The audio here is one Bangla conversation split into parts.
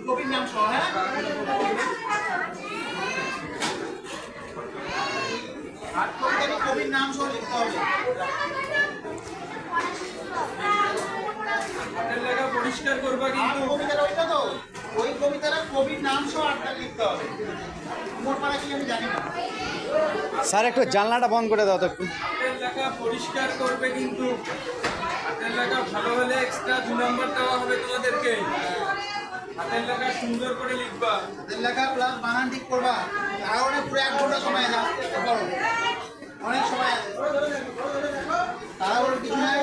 কবির নাম সহ, হ্যাঁ কবির নাম সহ লিখতে হবে। পরিষ্কার করবা কিন্তু কবিতাটা ওইটা তো, ওই কবিতাটা কবির নাম সহ আটটা লিখতে হবে। মোট পাড়া কি আমি জানি না। স্যার একটু জানলাটা বন্ধ করে দাও তো একটু। হাতের লেখা পরিষ্কার করবে কিন্তু হাতের লেখা ভালো হলে এক্সট্রা 2 নম্বর দেওয়া হবে তোমাদেরকে। হাতের লেখা সুন্দর করে লিখবা। হাতের লেখা প্লাস বানান ঠিক করবা। কারণে পুরো 1 ঘন্টা সময় আছে, করো অনেক সময় আছে, তাড়াহুড়ো কিছু নাই।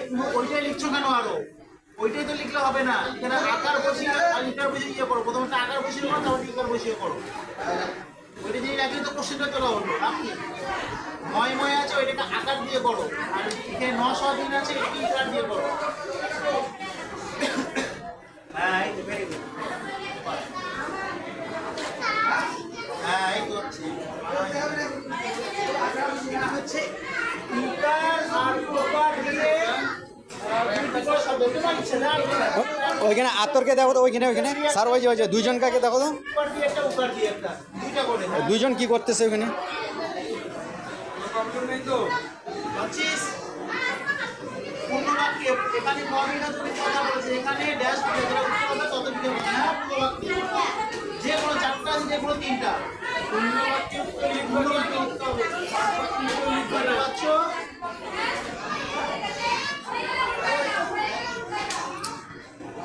তুমি ওইটাই লিখছো কেন? আরো ওইটাই তো লিখলে হবে না। এখানে আকার বসিয়ে আর লিটার বসিয়ে ইয়ে করো। প্রথমে আকার বসিয়ে করো, তারপর লিটার বসিয়ে করো। ওইটা দিয়ে রাখলে তো কোশ্চেনটা তোলা হলো। আপনি ময় আছে, ওইটাকে আকার দিয়ে করো। আর এখানে 900 দিন আছে, এটাকে লিটার দিয়ে করো। হ্যাঁ এই তো ভেরি গুড। হ্যাঁ এই তো হচ্ছে লিটার আর প্রপার দিয়ে ওইখানে আতরকে দেখো তো, ওইখানে ওইখানে স্যার ওই যে দুইজনকে দেখো তো, দুইজন কি করতেছে ওইখানে। প্রবলেম নেই তো? এখানে কথা বলছে, এখানে ড্যাশ তত যে কোনো 4টা আছে, যে কোনো 3টা।